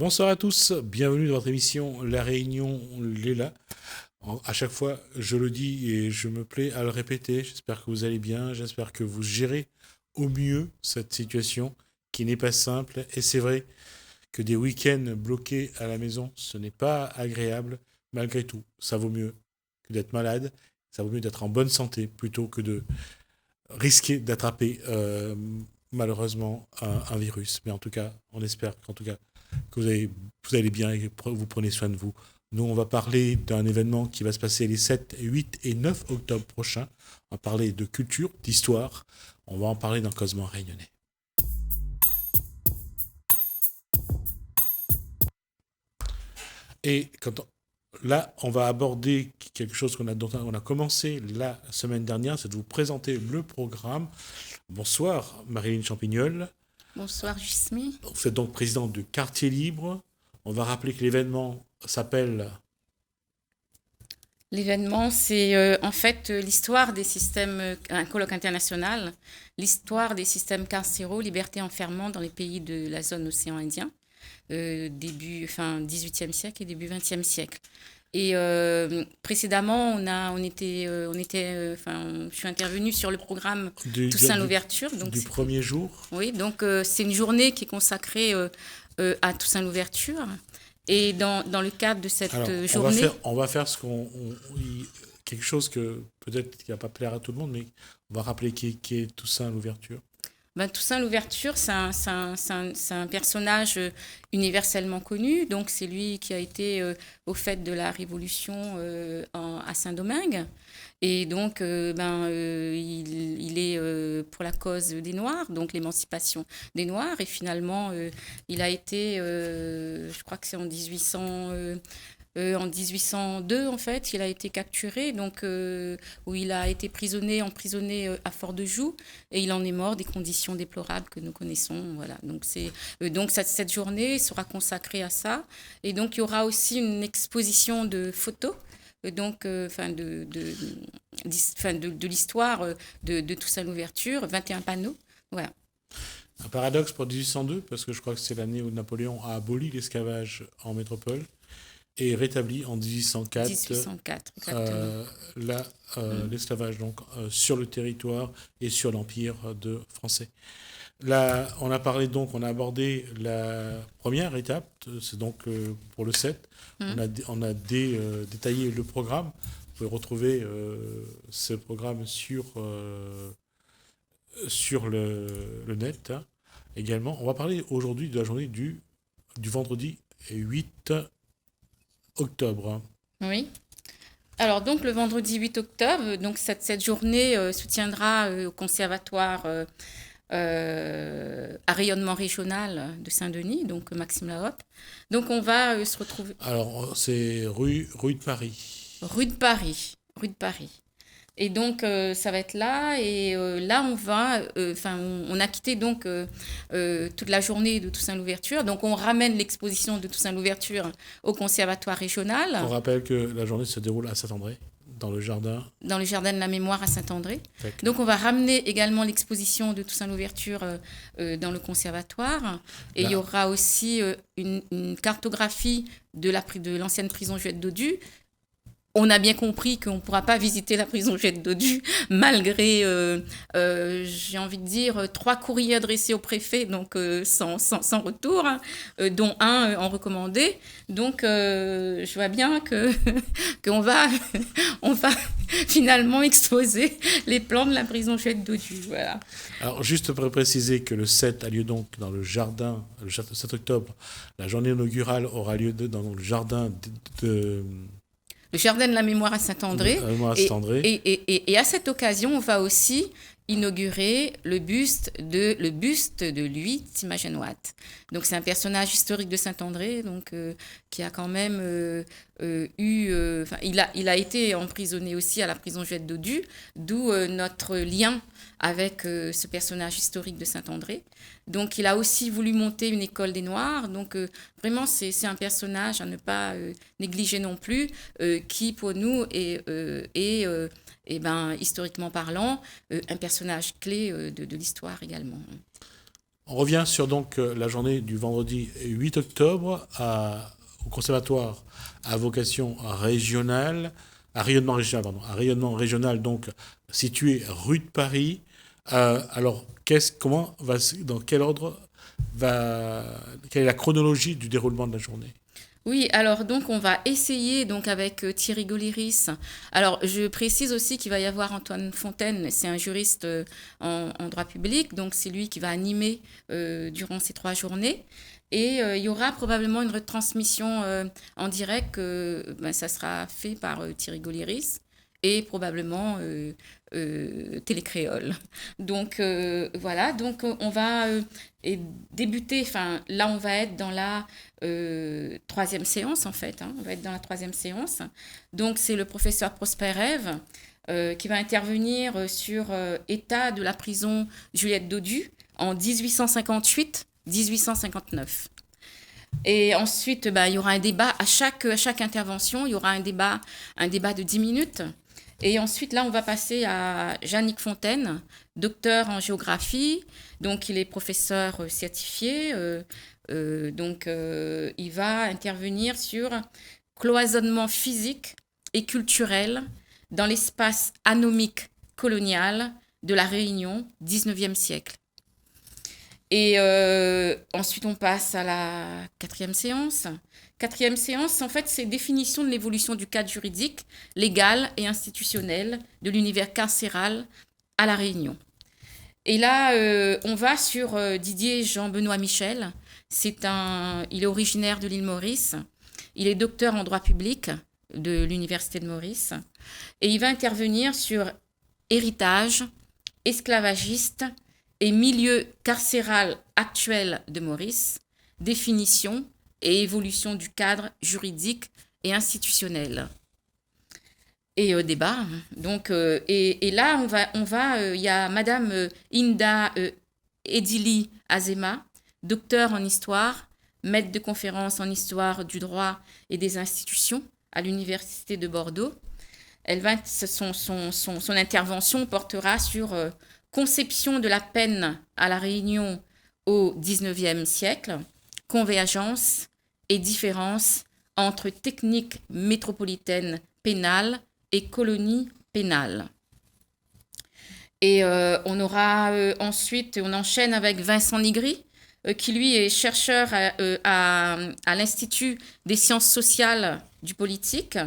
Bonsoir à tous, bienvenue dans votre émission La Réunion Léla. À chaque fois, je le dis et je me plais à le répéter. J'espère que vous allez bien, j'espère que vous gérez au mieux cette situation qui n'est pas simple. Et c'est vrai que des week-ends bloqués à la maison, ce n'est pas agréable. Malgré tout, ça vaut mieux que d'être malade, ça vaut mieux d'être en bonne santé plutôt que de risquer d'attraper malheureusement un virus. Mais en tout cas, on espère qu'en tout cas, vous allez bien et que vous prenez soin de vous. Nous, on va parler d'un événement qui va se passer les 7, 8 et 9 octobre prochains. On va parler de culture, d'histoire. On va en parler dans Cosmo Réunionnais. Et là, on va aborder quelque chose dont on a commencé la semaine dernière, c'est de vous présenter le programme. Bonsoir, Marilyn Champignol. Bonsoir, Jusmi. Vous êtes donc présidente du Quartier Libre. On va rappeler que l'événement s'appelle... L'événement, c'est en fait l'histoire des systèmes, un colloque international, l'histoire des systèmes carcéraux, liberté enfermement dans les pays de la zone océan Indien, fin 18e siècle et début 20e siècle. Et précédemment, je suis intervenue sur le programme Toussaint l'ouverture. Du premier jour. Oui, donc c'est une journée qui est consacrée à Toussaint l'ouverture. Et dans le cadre de cette journée... On va faire quelque chose que peut-être qui ne va pas plaire à tout le monde, mais on va rappeler qui est Toussaint l'ouverture. Toussaint l'ouverture, c'est un personnage universellement connu. Donc, c'est lui qui a été au fait de la Révolution à Saint-Domingue. Et donc, il est pour la cause des Noirs, donc l'émancipation des Noirs. Et finalement, il a été, je crois que c'est en 1802, en fait, il a été capturé, donc, où il a été emprisonné à Fort-de-Joux, et il en est mort des conditions déplorables que nous connaissons. Voilà. Donc, cette journée sera consacrée à ça. Et donc, il y aura aussi une exposition de photos, donc, de l'histoire de Toussaint l'ouverture, 21 panneaux. Voilà. Un paradoxe pour 1802, parce que je crois que c'est l'année où Napoléon a aboli l'esclavage en métropole et rétabli en 1804, 1804 exactement. L'esclavage donc sur le territoire et sur l'empire français. Là, on a abordé la première étape, c'est donc pour le 7. On a détaillé le programme. Vous pouvez retrouver ce programme sur le net également. On va parler aujourd'hui de la journée du vendredi 8 octobre. Oui. Alors, donc, le vendredi 8 octobre, donc, cette journée se tiendra au conservatoire à rayonnement régional de Saint-Denis, donc Maxime Lahotte. Donc, on va se retrouver... Alors, c'est rue de Paris. Rue de Paris. Et donc, ça va être là. Et là, on a quitté donc toute la journée de Toussaint l'ouverture. Donc, on ramène l'exposition de Toussaint l'ouverture au conservatoire régional. On rappelle que la journée se déroule à Saint-André, dans le jardin. Dans le jardin de la mémoire à Saint-André. Donc, on va ramener également l'exposition de Toussaint l'ouverture dans le conservatoire. Et il y aura aussi une cartographie de l'ancienne prison Juette Dodu. On a bien compris qu'on ne pourra pas visiter la prison Juette Dodu malgré, j'ai envie de dire, 3 courriers adressés au préfet, donc sans retour, dont un en recommandé. Donc, je vois bien qu'on va finalement exposer les plans de la prison Juette Dodu. Voilà. Alors, juste pour préciser que le 7 a lieu donc dans le jardin, le 7 octobre, la journée inaugurale aura lieu dans le jardin le jardin de la mémoire à Saint-André. Et à cette occasion, on va aussi inaugurer le buste de Louis Timagenoat. Donc, c'est un personnage historique de Saint-André, donc, qui a quand même il a été emprisonné aussi à la prison Juette Dodu, d'où notre lien avec ce personnage historique de Saint-André. Donc, il a aussi voulu monter une école des Noirs. Donc, vraiment, c'est un personnage à ne pas négliger non plus, qui, pour nous, est historiquement parlant, un personnage clé de l'histoire également. On revient sur donc la journée du vendredi 8 octobre au conservatoire à vocation régionale, à rayonnement régional, donc situé rue de Paris. Alors, dans quel ordre quelle est la chronologie du déroulement de la journée? Oui, alors donc on va essayer donc avec Thierry Gauliris. Alors je précise aussi qu'il va y avoir Antoine Fontaine, c'est un juriste en droit public, donc c'est lui qui va animer durant ces 3 journées. Et il y aura probablement une retransmission en direct, ça sera fait par Thierry Gauliris et probablement Télécréole. Donc voilà, donc on va débuter, enfin là on va être dans la 3e séance en fait, on va être dans la 3e séance. Donc c'est le professeur Prosper Ève qui va intervenir sur état de la prison Juliette Dodu en 1858-1859. Et ensuite, il y aura un débat à chaque intervention, il y aura un débat de 10 minutes. Et ensuite, là, on va passer à Jannick Fontaine, docteur en géographie. Donc, il est professeur certifié. Il va intervenir sur cloisonnement physique et culturel dans l'espace anomique colonial de la Réunion, 19e siècle. Et ensuite, on passe à la 4e séance. 4e séance, en fait, c'est définition de l'évolution du cadre juridique, légal et institutionnel de l'univers carcéral à La Réunion. Et là, on va sur Didier Jean-Benoît Michel. Il est originaire de l'île Maurice. Il est docteur en droit public de l'Université de Maurice. Et il va intervenir sur héritage, esclavagiste et milieu carcéral actuel de Maurice, définition et évolution du cadre juridique et institutionnel. Et débat. Donc, et là, il y a Madame Inda Edili Azema, docteur en histoire, maître de conférence en histoire du droit et des institutions à l'Université de Bordeaux. Son intervention portera sur conception de la peine à La Réunion au XIXe siècle, convergence et différence entre techniques métropolitaines pénales et colonies pénales. Et on aura ensuite, on enchaîne avec Vincent Nigri, qui lui est chercheur à l'Institut des sciences sociales du politique.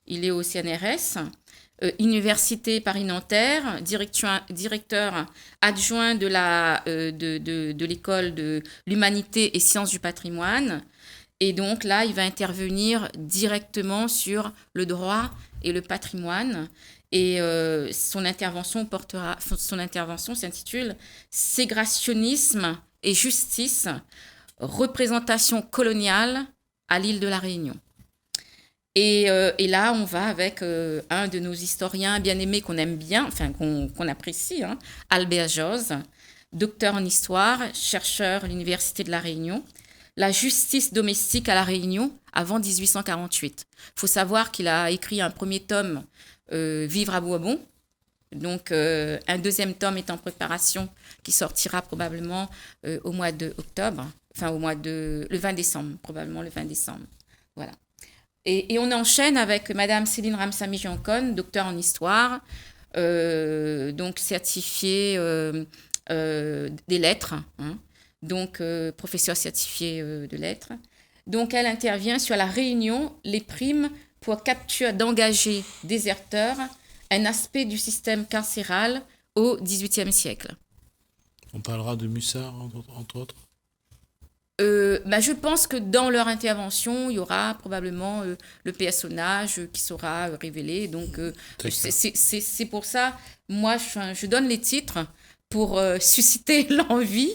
Il est au CNRS. Université Paris-Nanterre, directeur adjoint de l'école de l'humanité et sciences du patrimoine. Et donc là, il va intervenir directement sur le droit et le patrimoine. Et son intervention s'intitule « Ségrationnisme et justice, représentation coloniale à l'île de la Réunion ». Et là, on va avec un de nos historiens bien aimés qu'on aime bien, enfin qu'on apprécie, Albert Joz, docteur en histoire, chercheur à l'Université de La Réunion. La justice domestique à La Réunion avant 1848. Il faut savoir qu'il a écrit un premier tome, Vivre à Bourbon. Donc, un 2e tome est en préparation qui sortira probablement au mois d'octobre, enfin le 20 décembre, probablement le 20 décembre. Voilà. Et on enchaîne avec Madame Céline Ramsamy-Jancon, docteur en histoire, donc certifiée des lettres, donc professeure certifiée de lettres. Donc elle intervient sur La Réunion, les primes pour capture d'engagés déserteurs, un aspect du système carcéral au XVIIIe siècle. On parlera de Mussard, entre autres. Je pense que dans leur intervention, il y aura probablement le personnage qui sera révélé. Donc, c'est pour ça, moi, je donne les titres pour susciter l'envie.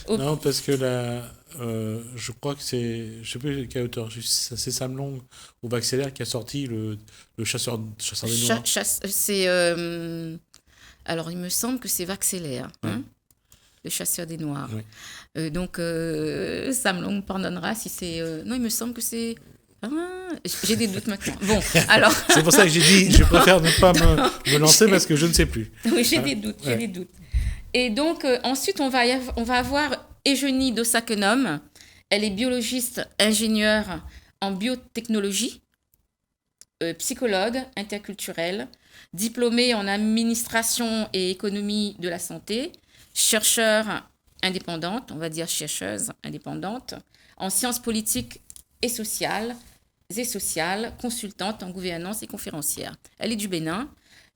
Non, parce que là, je crois que c'est, je ne sais plus quel auteur, c'est Sam Long ou Baxeller qui a sorti le chasseur des Noirs. Alors, il me semble que c'est Baxeller. Le chasseur des Noirs. Oui. Donc, Sam Long pardonnera si c'est... Non, il me semble que c'est... j'ai des doutes maintenant. Bon, alors... C'est pour ça que j'ai dit, je préfère ne pas me lancer parce que je ne sais plus. Oui, j'ai des doutes. Et donc, ensuite, on va avoir Eugénie Dossakenom. Elle est biologiste, ingénieure en biotechnologie, psychologue interculturelle, diplômée en administration et économie de la santé, chercheuse indépendante, en sciences politiques et sociales, consultante en gouvernance et conférencière. Elle est du Bénin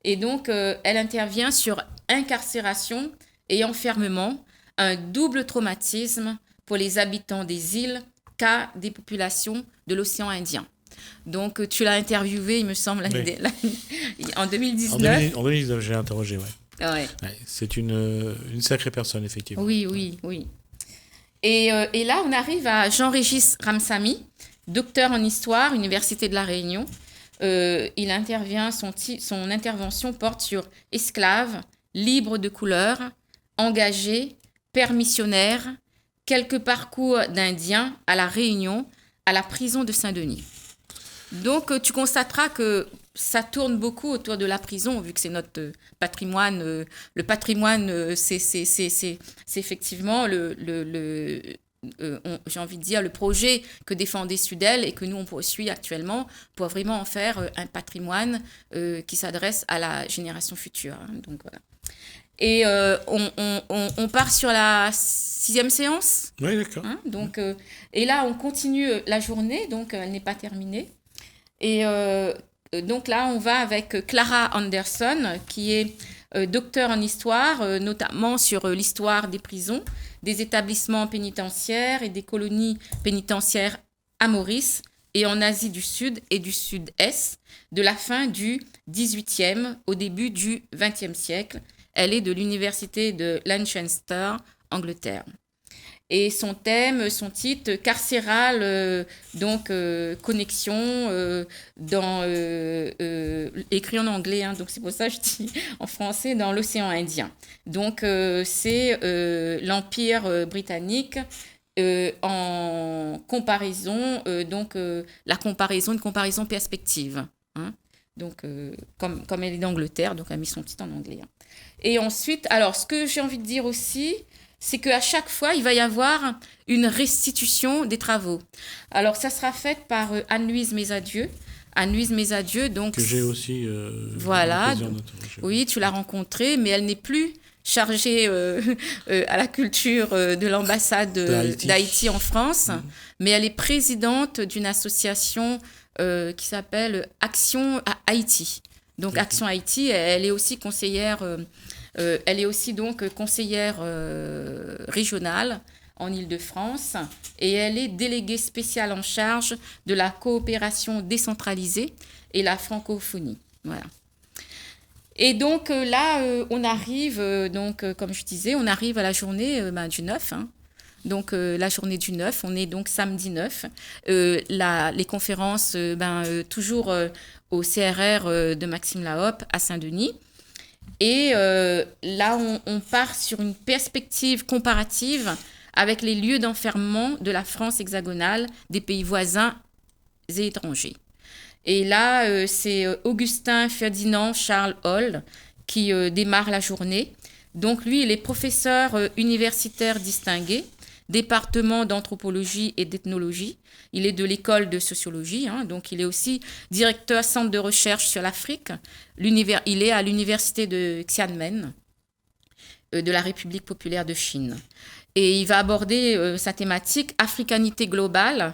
et donc elle intervient sur incarcération et enfermement, un double traumatisme pour les habitants des îles, cas des populations de l'océan Indien. Donc, tu l'as interviewé, il me semble, en 2019. En 2019, j'ai interrogé, ouais. Ouais, c'est une sacrée personne, effectivement. Oui. Et là, on arrive à Jean-Régis Ramsamy, docteur en histoire, Université de La Réunion. Il intervient, son intervention porte sur esclaves, libres de couleur, engagés, pères missionnaires, quelques parcours d'Indiens à La Réunion, à la prison de Saint-Denis. Donc, tu constateras que ça tourne beaucoup autour de la prison, vu que c'est notre patrimoine. Le patrimoine, c'est effectivement j'ai envie de dire, le projet que défendait Sudel et que nous, on poursuit actuellement pour vraiment en faire un patrimoine qui s'adresse à la génération future. Donc, voilà. Et on part sur la 6e séance. Oui, d'accord. Donc, et là, on continue la journée, donc elle n'est pas terminée. Et donc là, on va avec Clara Anderson, qui est docteure en histoire, notamment sur l'histoire des prisons, des établissements pénitentiaires et des colonies pénitentiaires à Maurice et en Asie du Sud et du Sud-Est, de la fin du XVIIIe au début du XXe siècle. Elle est de l'université de Lancaster, Angleterre. Et son titre, carcéral, connexion, écrit en anglais, donc c'est pour ça que je dis en français, dans l'océan Indien. Donc, c'est l'Empire britannique en comparaison, la comparaison, une comparaison perspective. Donc, comme elle est d'Angleterre, donc elle a mis son titre en anglais. Et ensuite, alors, ce que j'ai envie de dire aussi, c'est qu'à chaque fois, il va y avoir une restitution des travaux. Alors, ça sera fait par Anne-Louise Mézadieu. Anne-Louise Mézadieu, donc... Que j'ai aussi voilà. Oui, tu l'as rencontrée, mais elle n'est plus chargée à la culture de l'ambassade d'Haïti en France, mais elle est présidente d'une association qui s'appelle Action Haïti. Donc, Action Haïti, elle est aussi conseillère... elle est aussi donc conseillère régionale en Île-de-France et elle est déléguée spéciale en charge de la coopération décentralisée et la francophonie. Voilà. Et donc là, on arrive, comme je disais, on arrive à la journée du 9. Donc, la journée du 9, on est donc samedi 9. Les conférences, toujours au CRR de Maxime Lahope à Saint-Denis. Et là, on part sur une perspective comparative avec les lieux d'enfermement de la France hexagonale, des pays voisins et étrangers. Et là, c'est Augustin Ferdinand Charles Hall qui démarre la journée. Donc, lui, il est professeur universitaire distingué, département d'anthropologie et d'ethnologie. Il est de l'école de sociologie, donc il est aussi directeur centre de recherche sur l'Afrique. Il est à l'université de Xiamen, de la République populaire de Chine. Et il va aborder sa thématique africanité globale,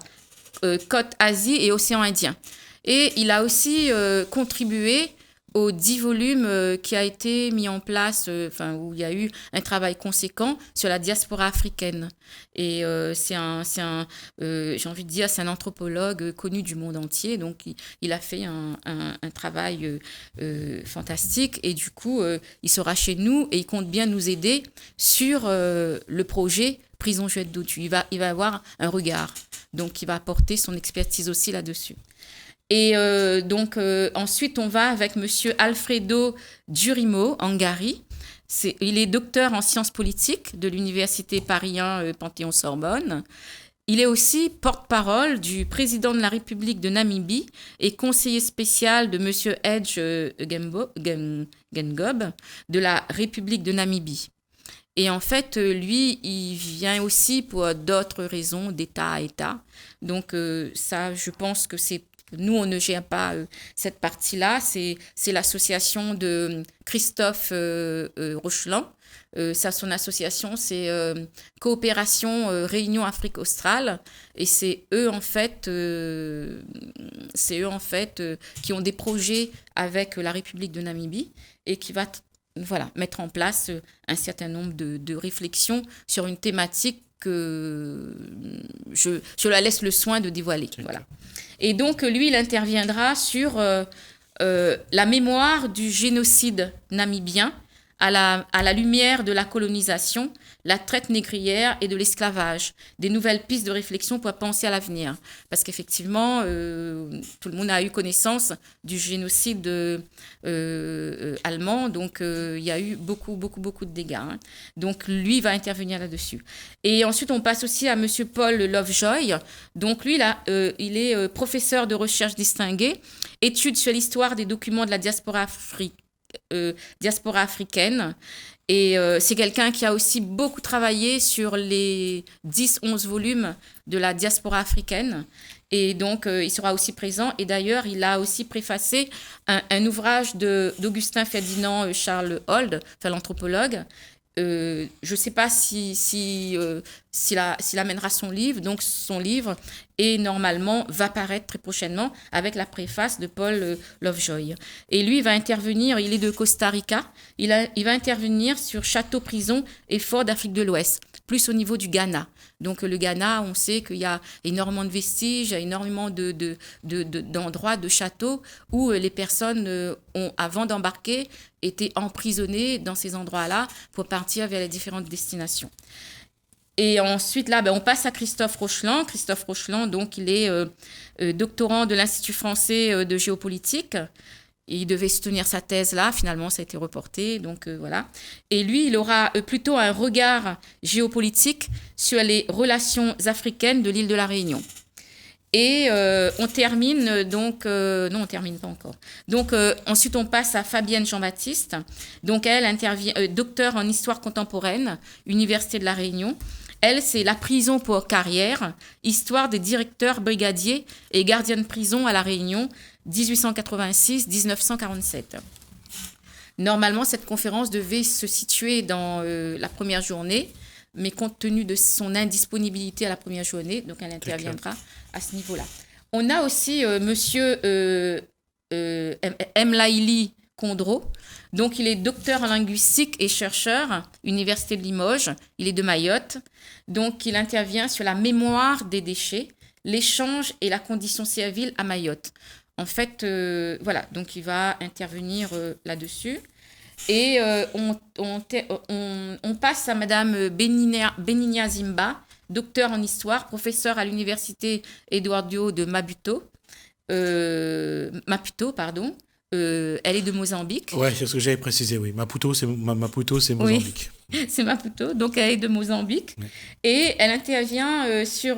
côte Asie et océan Indien. Et il a aussi contribué aux 10 volumes qui a été mis en place, où il y a eu un travail conséquent sur la diaspora africaine. Et j'ai envie de dire, c'est un anthropologue connu du monde entier, donc il a fait un travail fantastique. Et du coup, il sera chez nous et il compte bien nous aider sur le projet Prison Juliette Dautu. Il va avoir un regard, donc il va apporter son expertise aussi là-dessus. Et ensuite, on va avec monsieur Alfredo Durimo Angari. Il est docteur en sciences politiques de l'université Paris 1 Panthéon-Sorbonne. Il est aussi porte-parole du président de la République de Namibie et conseiller spécial de monsieur Edge Gengob de la République de Namibie. Et en fait, lui, il vient aussi pour d'autres raisons d'État à État. Donc ça, je pense que nous, on ne gère pas cette partie-là. C'est l'association de Christophe Rocheland. Son association, c'est Coopération Réunion Afrique Australe. Et c'est eux, en fait, qui ont des projets avec la République de Namibie et qui va mettre en place un certain nombre de réflexions sur une thématique que je la laisse le soin de dévoiler. Voilà. Et donc, lui, il interviendra sur la mémoire du génocide namibien à la lumière de la colonisation, la traite négrière et de l'esclavage, des nouvelles pistes de réflexion pour penser à l'avenir. Parce qu'effectivement, tout le monde a eu connaissance du génocide allemand, donc il y a eu beaucoup de dégâts. Hein. Donc lui va intervenir là-dessus. Et ensuite, on passe aussi à M. Paul Lovejoy. Donc lui, il est professeur de recherche distingué, études sur l'histoire des documents de la diaspora africaine. Et c'est quelqu'un qui a aussi beaucoup travaillé sur les 10-11 volumes de la diaspora africaine. Et donc, il sera aussi présent. Et d'ailleurs, il a aussi préfacé un ouvrage d'Augustin Ferdinand Charles Hold, l'anthropologue. Je ne sais pas s'il amènera son livre. Donc, son livre normalement va paraître très prochainement avec la préface de Paul Lovejoy. Et lui, il va intervenir, il est de Costa Rica, il va intervenir sur châteaux-prisons et forts d'Afrique de l'Ouest, plus au niveau du Ghana. Donc, le Ghana, on sait qu'il y a énormément de vestiges, il y a énormément d'endroits, de châteaux où les personnes ont, avant d'embarquer, été emprisonnées dans ces endroits-là pour partir vers les différentes destinations. Et ensuite, là, on passe à Christophe Rocheland. Christophe Rocheland, donc, il est doctorant de l'Institut français de géopolitique. Il devait soutenir sa thèse là, finalement, ça a été reporté. Donc, voilà. Et lui, il aura plutôt un regard géopolitique sur les relations africaines de l'île de la Réunion. Et on termine, donc... non, on ne termine pas encore. Donc, ensuite, on passe à Fabienne Jean-Baptiste. Donc, elle intervient, docteur en histoire contemporaine, Université de la Réunion. Elle, c'est la prison pour carrière, histoire des directeurs brigadiers et gardiens de prison à La Réunion, 1886-1947. Normalement, cette conférence devait se situer dans la première journée, mais compte tenu de son indisponibilité à la première journée, donc elle interviendra à ce niveau-là. On a aussi monsieur Mlaili Kondro. Donc, il est docteur en linguistique et chercheur, Université de Limoges. Il est de Mayotte. Donc, il intervient sur la mémoire des déchets, l'échange et la condition civile à Mayotte. En fait, voilà, donc il va intervenir là-dessus. Et on passe à Madame Beninia Zimba, docteur en histoire, professeure à l'Université Eduardo de Maputo. Elle est de Mozambique. Ouais, c'est ce que j'avais précisé, oui. Maputo, c'est Mozambique. Oui, c'est Maputo, donc elle est de Mozambique. Oui. Et elle intervient sur...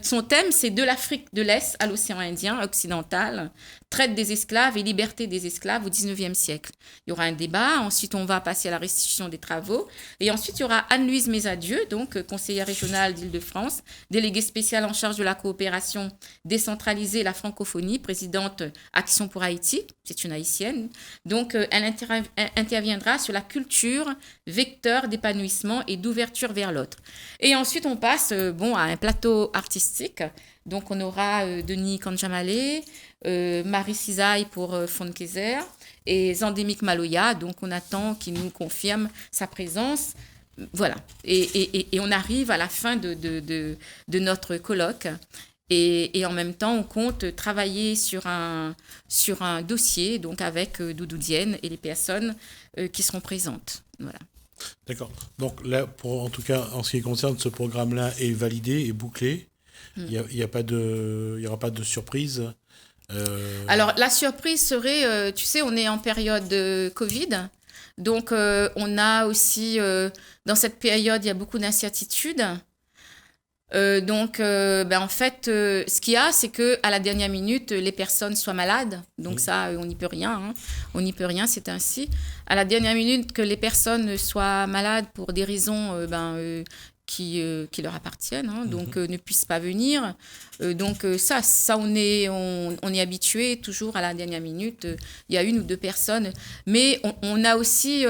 son thème, c'est de l'Afrique de l'Est à l'océan Indien occidental, traite des esclaves et liberté des esclaves au XIXe siècle. Il y aura un débat, ensuite on va passer à la restitution des travaux, et ensuite il y aura Anne-Louise Mesadieu, donc conseillère régionale d'Île-de-France, déléguée spéciale en charge de la coopération décentralisée et la francophonie, présidente Action pour Haïti, c'est une haïtienne. Donc elle interviendra sur la culture, vecteur d'épanouissement et d'ouverture vers l'autre. Et ensuite on passe à un plateau artistique. Donc on aura Denis Kanjamale, Marie Cisaille pour Fonkezer et Zandémik Maloya. Donc on attend qu'il nous confirme sa présence. Voilà. Et on arrive à la fin de notre colloque. Et en même temps, on compte travailler sur un dossier, donc avec Doudou Diène et les personnes qui seront présentes. Voilà. D'accord. Donc là, en tout cas, en ce qui concerne ce programme-là, est validé et bouclé. Il y aura pas de surprise. Alors la surprise serait, tu sais, on est en période de Covid, donc on a aussi dans cette période il y a beaucoup d'incertitudes. En fait, ce qu'il y a, c'est que à la dernière minute, les personnes soient malades. Donc ça, on n'y peut rien. Hein. On n'y peut rien, c'est ainsi. À la dernière minute, que les personnes soient malades pour des raisons qui leur appartiennent, hein, donc ne puissent pas venir. Ça, on est habitué toujours à la dernière minute. Il y a 1 ou 2 personnes, mais on a aussi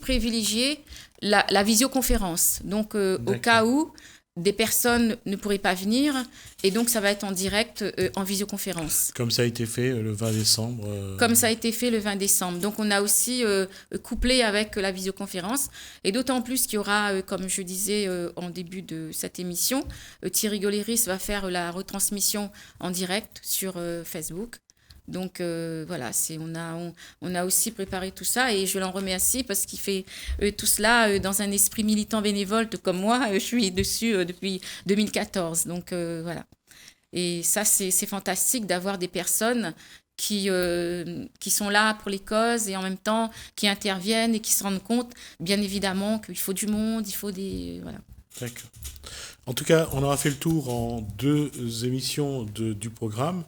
privilégié la visioconférence. Donc, au cas où des personnes ne pourraient pas venir, et donc ça va être en direct en visioconférence. Comme ça a été fait le 20 décembre. Comme ça a été fait le 20 décembre. Donc, on a aussi couplé avec la visioconférence, et d'autant plus qu'il y aura, comme je disais en début de cette émission, Thierry Goléris va faire la retransmission en direct sur Facebook. Donc voilà, on a aussi préparé tout ça, et je l'en remercie parce qu'il fait tout cela dans un esprit militant bénévole comme moi. Je suis dessus depuis 2014. Donc voilà. Et ça, c'est fantastique d'avoir des personnes qui sont là pour les causes et en même temps qui interviennent et qui se rendent compte, bien évidemment, qu'il faut du monde, il faut des... Voilà. D'accord. En tout cas, on aura fait le tour en 2 émissions du programme.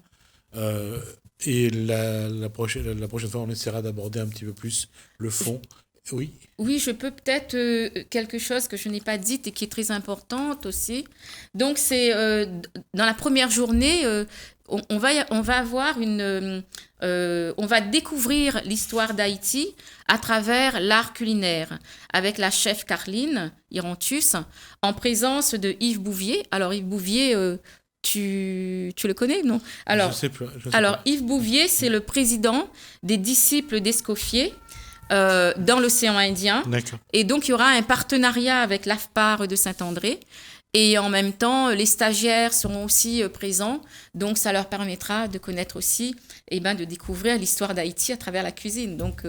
Et la prochaine fois, on essaiera d'aborder un petit peu plus le fond. Oui. Oui, je peux peut-être quelque chose que je n'ai pas dit et qui est très importante aussi. Donc, c'est dans la première journée, on va avoir on va découvrir l'histoire d'Haïti à travers l'art culinaire avec la chef Carline Irantus en présence de Yves Bouvier. Alors, Yves Bouvier... Tu le connais, non? Alors, je sais plus. Yves Bouvier, c'est le président des disciples d'Escoffier dans l'océan Indien. D'accord. Et donc, il y aura un partenariat avec l'AFPAR de Saint-André. Et en même temps, les stagiaires seront aussi présents. Donc, ça leur permettra de connaître aussi, de découvrir l'histoire d'Haïti à travers la cuisine. Donc,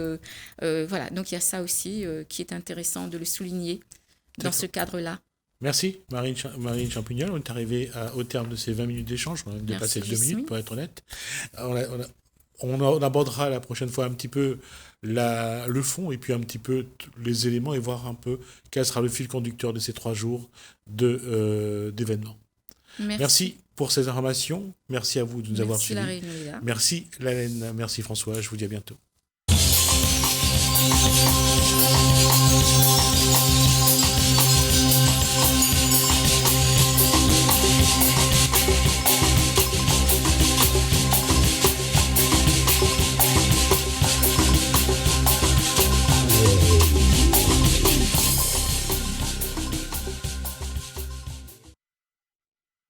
voilà. Donc, il y a ça aussi qui est intéressant de le souligner dans ce cadre-là. Merci Marine Champignol. On est arrivé au terme de ces 20 minutes d'échange. On a dépassé 2 minutes pour être honnête. On abordera la prochaine fois un petit peu le fond et puis un petit peu les éléments et voir un peu quel sera le fil conducteur de ces 3 jours d'événements. Merci pour ces informations. Merci à vous de nous avoir suivis. Merci Laëlle, merci François. Je vous dis à bientôt.